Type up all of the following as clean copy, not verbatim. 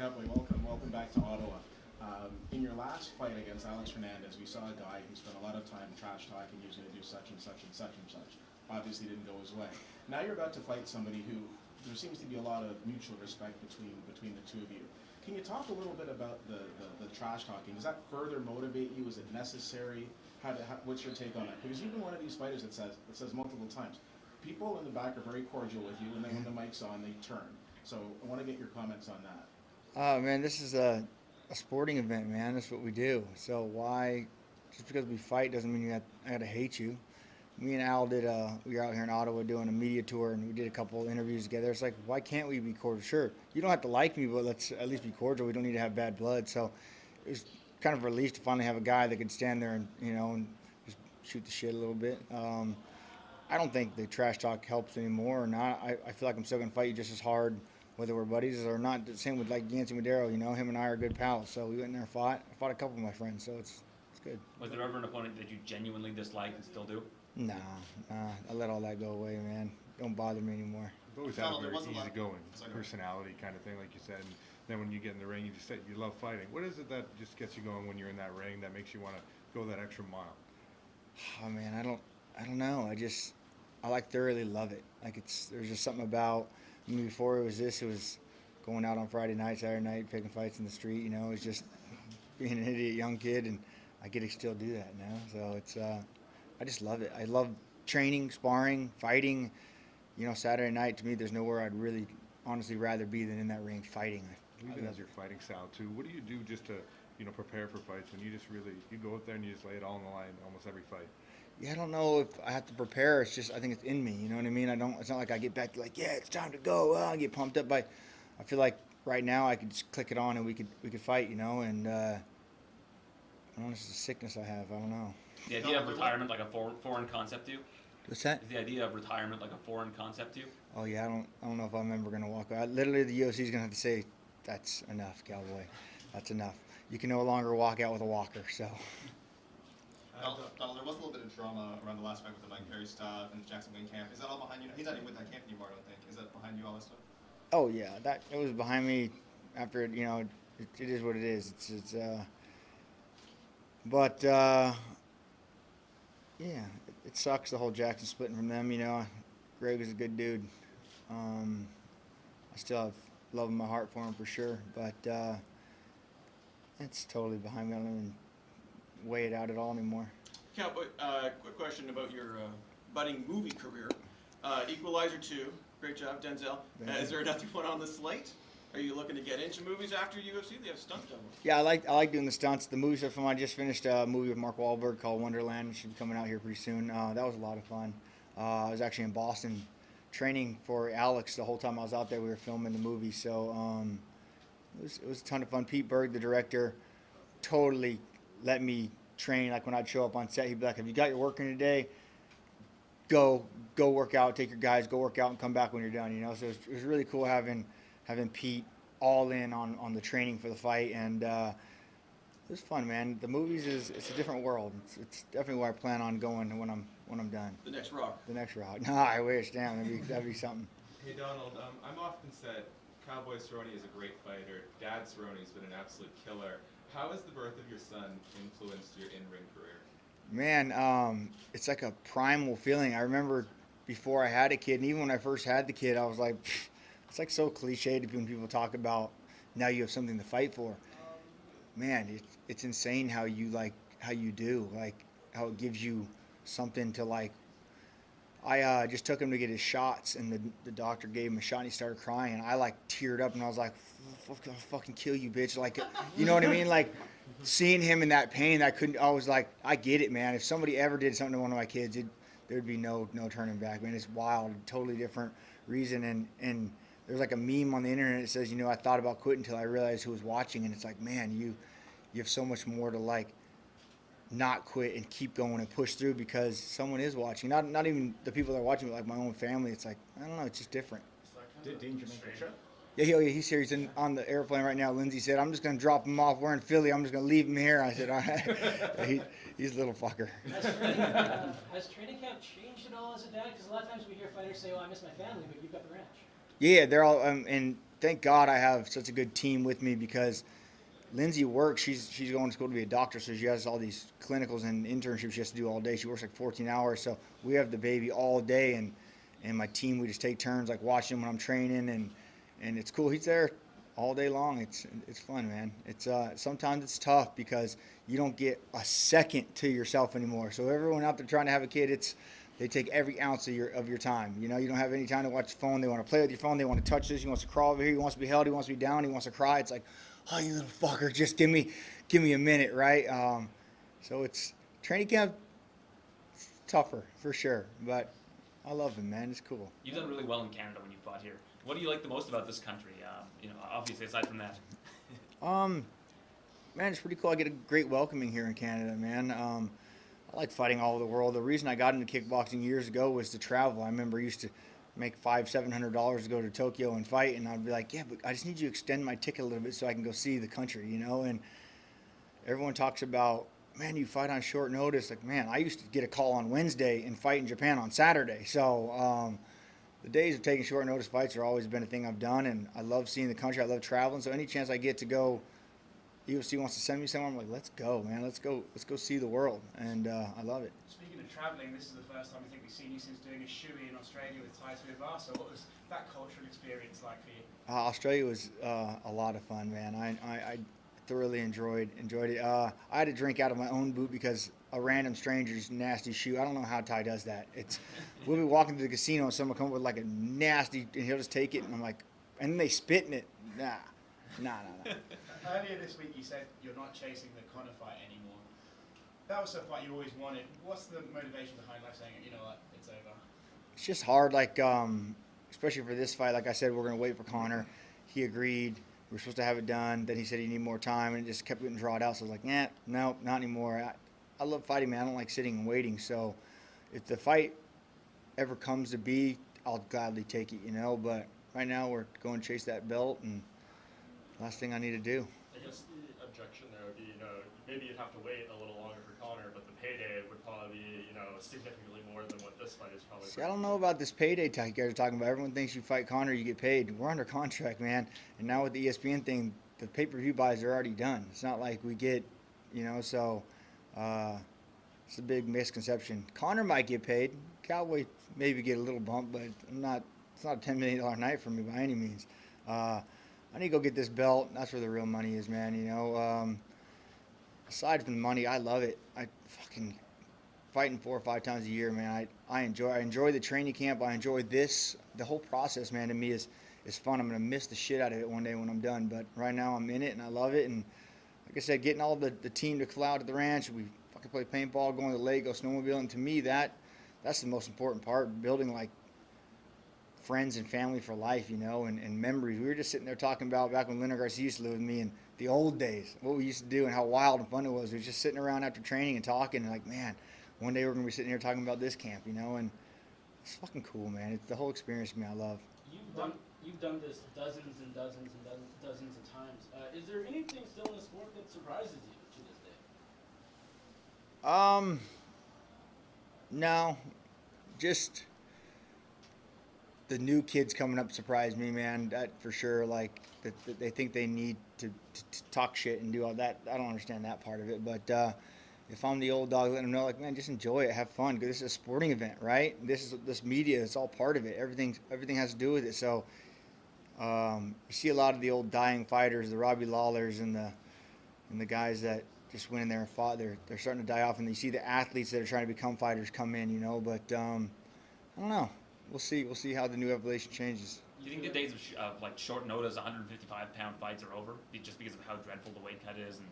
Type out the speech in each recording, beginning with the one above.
Cowboy, welcome back to Ottawa. In your last fight against Alex Hernandez, we saw a guy who spent a lot of time trash talking. He was going to do such and such and such and such. Obviously, didn't go his way. Now you're about to fight somebody who there seems to be a lot of mutual respect between the two of you. Can you talk a little bit about the trash talking? Does that further motivate you? Is it necessary? What's your take on that? Because you've been one of these fighters that says multiple times, people in the back are very cordial with you, and then when the mic's on, they turn. So I want to get your comments on that. Oh man, this is a sporting event, man. That's what we do. So why, just because we fight doesn't mean I gotta hate you. Me and Al we were out here in Ottawa doing a media tour, and we did a couple of interviews together. It's like, why can't we be cordial? Sure, you don't have to like me, but let's at least be cordial. We don't need to have bad blood. So it was kind of a relief to finally have a guy that could stand there and and just shoot the shit a little bit. I don't think the trash talk helps anymore or not. I feel like I'm still gonna fight you just as hard, whether we're buddies or not. The same with like Yancy Madero, him and I are good pals. So we went in there and fought. I fought a couple of my friends, so it's good. Was there ever an opponent that you genuinely disliked and still do? Nah, I let all that go away, man. Don't bother me anymore. You've always had a very easygoing personality kind of thing, like you said. And then when you get in the ring, you just said you love fighting. What is it that just gets you going when you're in that ring that makes you want to go that extra mile? Oh man, I don't know. I like thoroughly love it. Like there's just something about me. Before it was going out on Friday night, Saturday night, picking fights in the street. It was just being an idiot young kid, and I get to still do that now. So it's I just love it. I love training, sparring, fighting. Saturday night, to me, there's nowhere I'd really honestly rather be than in that ring fighting. Even as your fighting style too, what do you do just to prepare for fights? And you just really you go out there and you just lay it all on the line almost every fight. Yeah, I don't know if I have to prepare. It's just I think it's in me. You know what I mean? It's not like I get back like, yeah, it's time to go. I get pumped up by. I feel like right now I could just click it on and we could fight. And I don't know, it's a sickness I have. I don't know. The idea of retirement like a foreign concept to you? What's that? Is the idea of retirement like a foreign concept to you? Oh yeah, I don't know if I'm ever gonna walk out. Literally, the UFC is gonna have to say, "That's enough, cowboy. That's enough. You can no longer walk out with a walker." So. Donald, there was a little bit of drama around the last fight with the Mike Perry stuff and the Jackson Wayne camp. Is that all behind you? He's not even with that camp anymore, I don't think. Is that behind you, all that stuff? Oh yeah, it was behind me. After it is what it is. Yeah, it sucks the whole Jackson splitting from them. Greg is a good dude. I still have love in my heart for him for sure, but it's totally behind me. I don't even weigh it out at all anymore. Cowboy, quick question about your budding movie career. Equalizer 2, great job, Denzel. Is there another one on the slate? Are you looking to get into movies after UFC? They have stunt doubles. Yeah, I like doing the stunts. The movies are fun. I just finished a movie with Mark Wahlberg called Wonderland. It should be coming out here pretty soon. That was a lot of fun. I was actually in Boston training for Alex the whole time I was out there. We were filming the movie, so it was a ton of fun. Pete Berg, the director, totally let me train. Like when I'd show up on set, he'd be like, "Have you got your work in today? Go work out. Take your guys, go work out, and come back when you're done." So it was really cool having Pete all in on the training for the fight, and it was fun, man. The movies it's a different world. It's definitely where I plan on going when I'm done. The next Rock. The next route. No, I wish. Damn, that'd be something. Hey Donald, I'm often said Cowboy Cerrone is a great fighter. Dad Cerrone's been an absolute killer. How has the birth of your son influenced your in-ring career? Man, it's like a primal feeling. I remember before I had a kid, and even when I first had the kid, I was like, it's like so cliched when people talk about now you have something to fight for. Man, it's insane how you do, like how it gives you something to like. I just took him to get his shots, and the doctor gave him a shot, and he started crying, and I like teared up, and I was like, I'll fucking kill you, bitch. Like, you know what I mean? Like, seeing him in that pain, I was like, I get it, man. If somebody ever did something to one of my kids, there'd be no turning back, man. It's wild, totally different reason, and there's like a meme on the internet that says, I thought about quitting until I realized who was watching, and it's like, man, you have so much more to like not quit and keep going and push through because someone is watching. Not even the people that are watching, but like my own family. It's like, I don't know, it's just different. Did Dean Jamaica show? Yeah, he's here. He's on the airplane right now. Lindsay said, I'm just going to drop him off. We're in Philly. I'm just going to leave him here. I said, all right. He's a little fucker. Has training camp changed at all as a dad? Because a lot of times we hear fighters say, I miss my family, but you've got the ranch. Yeah, they're all, and thank God I have such a good team with me because Lindsay works. She's going to school to be a doctor, so she has all these clinicals and internships she has to do all day. She works like 14 hours, so we have the baby all day, and my team, we just take turns like watching him when I'm training, and it's cool. He's there all day long. It's fun, man. It's sometimes it's tough because you don't get a second to yourself anymore. So everyone out there trying to have a kid, they take every ounce of your time. You know, you don't have any time to watch the phone. They want to play with your phone. They want to touch this. He wants to crawl over here. He wants to be held. He wants to be down. He wants to cry. It's like, oh, you little fucker, just give me a minute, right? So it's training camp, it's tougher for sure, but I love him, man. It's cool. You've done really well in Canada when you fought here. What do you like the most about this country? Obviously aside from that. Man, it's pretty cool. I get a great welcoming here in Canada, man. I like fighting all over the world. The reason I got into kickboxing years ago was to travel. I remember I used to make $500-700 to go to Tokyo and fight, and I'd be like, yeah, but I just need you to extend my ticket a little bit so I can go see the country, you know. And everyone talks about, man, you fight on short notice. Like, man, I used to get a call on Wednesday and fight in Japan on Saturday. So the days of taking short notice fights have always been a thing I've done, and I love seeing the country. I love traveling. So any chance I get to go, UFC wants to send me somewhere, I'm like, let's go, man. Let's go see the world, and I love it. Speaking of travelling, this is the first time I think we've seen you since doing a shoey in Australia with Tai Tuivasa. So what was that cultural experience like for you? Australia was a lot of fun, man. I thoroughly enjoyed it. I had to drink out of my own boot because a random stranger's nasty shoe. I don't know how Ty does that. We'll be walking to the casino and someone come with like a nasty, and he'll just take it, and I'm like, and then they spit in it. Nah. Earlier this week you said you're not chasing the Conor fight anymore. That was a fight you always wanted. What's the motivation behind like saying, you know what, it's over? It's just hard, like especially for this fight. Like I said, we're gonna wait for Conor. He agreed. We were supposed to have it done. Then he said he needed more time, and it just kept getting drawn out. So I was like, no, not anymore. I love fighting, man. I don't like sitting and waiting. So if the fight ever comes to be, I'll gladly take it, you know. But right now we're going to chase that belt, and last thing I need to do. I guess the objection there would be, maybe you'd have to wait a little longer for Conor, but the payday would probably be, significantly more than what this fight is probably. See, I don't know about this payday talk you guys are talking about. Everyone thinks you fight Conor, you get paid. We're under contract, man. And now with the ESPN thing, the pay-per-view buys are already done. It's not like we get, so it's a big misconception. Conor might get paid. Cowboy maybe get a little bump, but it's not a $10 million night for me by any means. I need to go get this belt. That's where the real money is, man. Aside from the money, I love it. I fucking fighting 4 or 5 times a year, man. I enjoy the training camp. I enjoy this. The whole process, man, to me is fun. I'm gonna miss the shit out of it one day when I'm done. But right now I'm in it and I love it. And like I said, getting all the team to fly out to the ranch, we fucking play paintball, go on the lake, go snowmobile, and to me that's the most important part. Building like friends and family for life, and memories. We were just sitting there talking about back when Leonard Garcia used to live with me and the old days, what we used to do and how wild and fun it was. We were just sitting around after training and talking and like, man, one day we're going to be sitting here talking about this camp, and it's fucking cool, man. It's the whole experience for me. I love. You've done this dozens and dozens and dozens of times. Is there anything still in the sport that surprises you to this day? No, just the new kids coming up surprised me, man. That for sure. Like that they think they need to talk shit and do all that. I don't understand that part of it. But if I'm the old dog, letting them know, like, man, just enjoy it, have fun. Because this is a sporting event, right? This media, it's all part of it. Everything has to do with it. So you see a lot of the old dying fighters, the Robbie Lawlers and the guys that just went in there and fought. They're starting to die off, and you see the athletes that are trying to become fighters come in, But I don't know. We'll see. We'll see how the new evolution changes. Do you think the days of like short notice 155-pound fights are over, just because of how dreadful the weight cut is and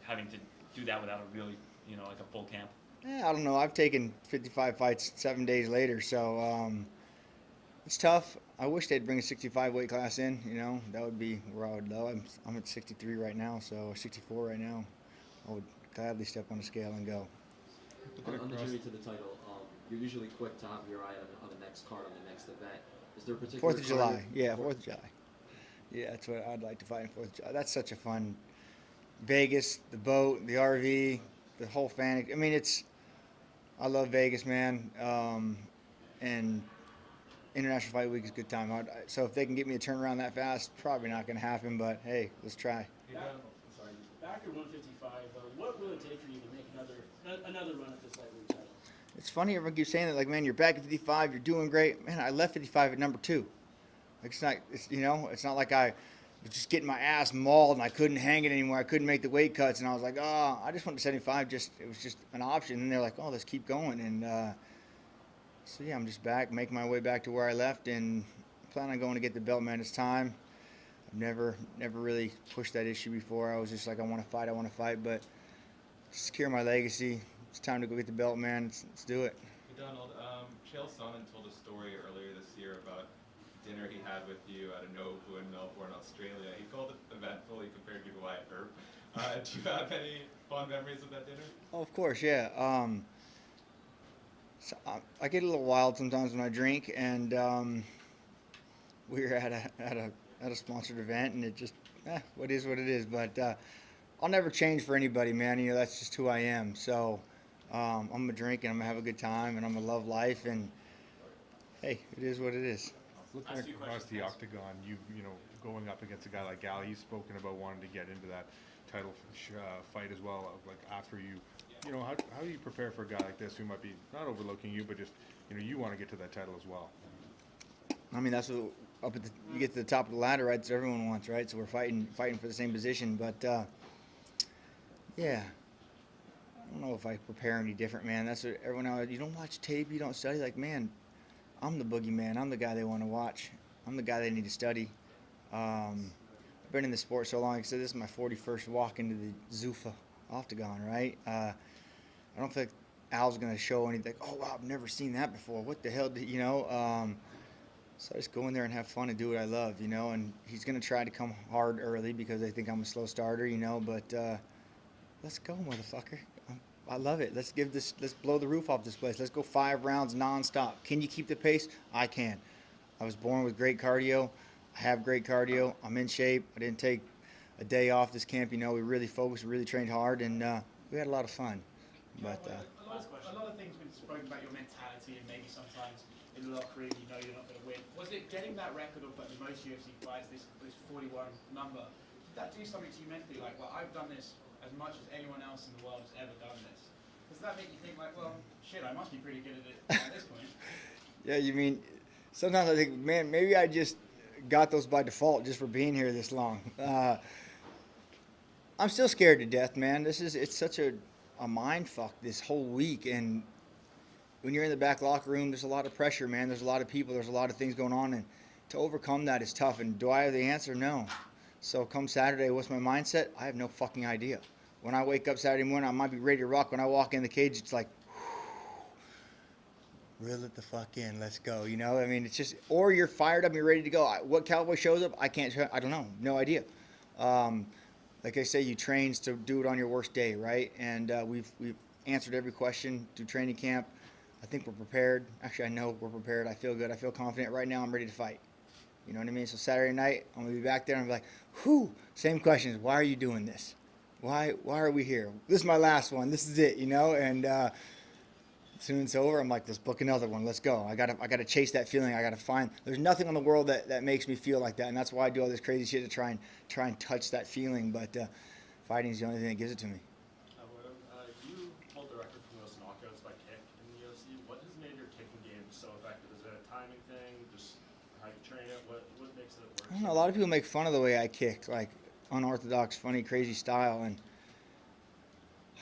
having to do that without a really, like a full camp? I don't know. I've taken 55 fights 7 days later, so it's tough. I wish they'd bring a 65 weight class in. That would be where I would go. I'm at 63 right now, so 64 right now. I would gladly step on the scale and go. On the journey to the title, you're usually quick to have your eye on the next card, on the next event. Is there a particular 4th of July. Yeah, 4th of July. Yeah, that's what I'd like to fight in 4th of July. That's such a fun Vegas, the boat, the RV, the whole fan. I mean, I love Vegas, man. And International Fight Week is a good time. So if they can get me a turnaround that fast, probably not going to happen. But hey, let's try. Back at 155, what will it take for you to make another run at this lightweight title? It's funny everyone keeps saying that, like, man, you're back at 55, you're doing great. Man, I left 55 at number 2. Like, it's not like I was just getting my ass mauled and I couldn't hang it anymore. I couldn't make the weight cuts, and I was like, oh, I just went to 75. It was just an option, and they're like, oh, let's keep going. And so yeah, I'm just back, making my way back to where I left, and plan on going to get the belt, man. It's time. I've never really pushed that issue before. I was just like, I want to fight, but secure my legacy. It's time to go get the belt, man. Let's do it. Hey Donald, Chael Sonnen told a story earlier this year about dinner he had with you at a Nobu in Melbourne, Australia. He called it eventful. He compared you to Wyatt Earp. Do you have any fond memories of that dinner? Oh, of course, yeah. So I get a little wild sometimes when I drink, and we were at a sponsored event, and it just, what is what it is. But I'll never change for anybody, man. You know, that's just who I am. So I'm gonna drink, and I'm gonna have a good time, and I'm gonna love life, and hey, it is what it is. Looking across the octagon, you know, going up against a guy like Al, he's spoken about wanting to get into that title fight as well. Like after you know, how do you prepare for a guy like this who might be not overlooking you, but just, you know, you want to get to that title as well? I mean, that's what you get to the top of the ladder, right? So everyone wants, right? So we're fighting for the same position, but yeah. I don't know if I prepare any different, man. That's what everyone else, you don't watch tape, you don't study. Like, man, I'm the boogeyman. I'm the guy they want to watch. I'm the guy they need to study. I've been in the sport so long. Like I said, this is my 41st walk into the Zuffa octagon, right? I don't think Al's going to show anything. Oh, wow, I've never seen that before. What the hell, you know? So I just go in there and have fun and do what I love, you know? And he's going to try to come hard early because I think I'm a slow starter, you know? But let's go, motherfucker. I love it. Let's blow the roof off this place. Let's go 5 rounds nonstop. Can you keep the pace? I can. I was born with great cardio. I have great cardio. I'm in shape. I didn't take a day off this camp. You know, we really focused, we really trained hard, and we had a lot of fun. But a lot of things been spoken about your mentality, and maybe sometimes in the locker room you know you're not going to win. Was it getting that record of like the most UFC fights, this 41 number? Did that do something to you mentally? Like, well, I've done this as much as anyone else in the world has ever done this. Does that make you think like, well, shit, I must be pretty good at it at this point? yeah, you mean, sometimes I think, man, maybe I just got those by default just for being here this long. I'm still scared to death, man. It's such a mind fuck this whole week, and when you're in the back locker room, there's a lot of pressure, man. There's a lot of people, there's a lot of things going on, and to overcome that is tough. And do I have the answer? No. So come Saturday, what's my mindset? I have no fucking idea. When I wake up Saturday morning, I might be ready to rock. When I walk in the cage, it's like, reel it the fuck in, let's go. You know, I mean, it's just, or you're fired up, you're ready to go. What cowboy shows up? I don't know, no idea. Like I say, you train to do it on your worst day, right? And we've answered every question through training camp. I think we're prepared. Actually, I know we're prepared. I feel good. I feel confident. Right now, I'm ready to fight. You know what I mean? So Saturday night, I'm going to be back there and I'm like, whew, same questions. Why are you doing this? Why are we here? This is my last one. This is it, you know? And as soon as it's over, I'm like, let's book another one. Let's go. I gotta chase that feeling. I gotta find. There's nothing in the world that makes me feel like that, and that's why I do all this crazy shit to try and touch that feeling. But fighting is the only thing that gives it to me. You hold the record for most knockouts by kick in the UFC. What has made your kicking game so effective? Is it a timing thing? Just how you train it? What makes it work? I don't know. A lot of people make fun of the way I kick, like unorthodox, funny, crazy style, and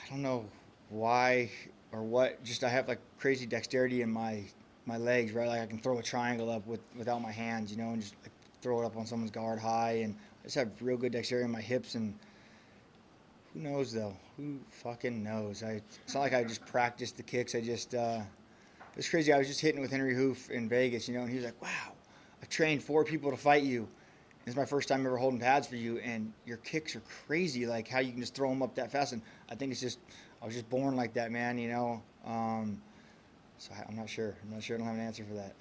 I don't know why or what. Just I have like crazy dexterity in my legs, right? Like I can throw a triangle up without my hands, you know, and just like throw it up on someone's guard high, and I just have real good dexterity in my hips. And who knows though? Who fucking knows? It's not like I just practiced the kicks. It's crazy. I was just hitting with Henry Hoof in Vegas, you know, and he was like, "Wow, I've trained 4 people to fight you. It's my first time ever holding pads for you, and your kicks are crazy. Like how you can just throw them up that fast." And I think I was just born like that, man. You know. So I'm not sure. I don't have an answer for that.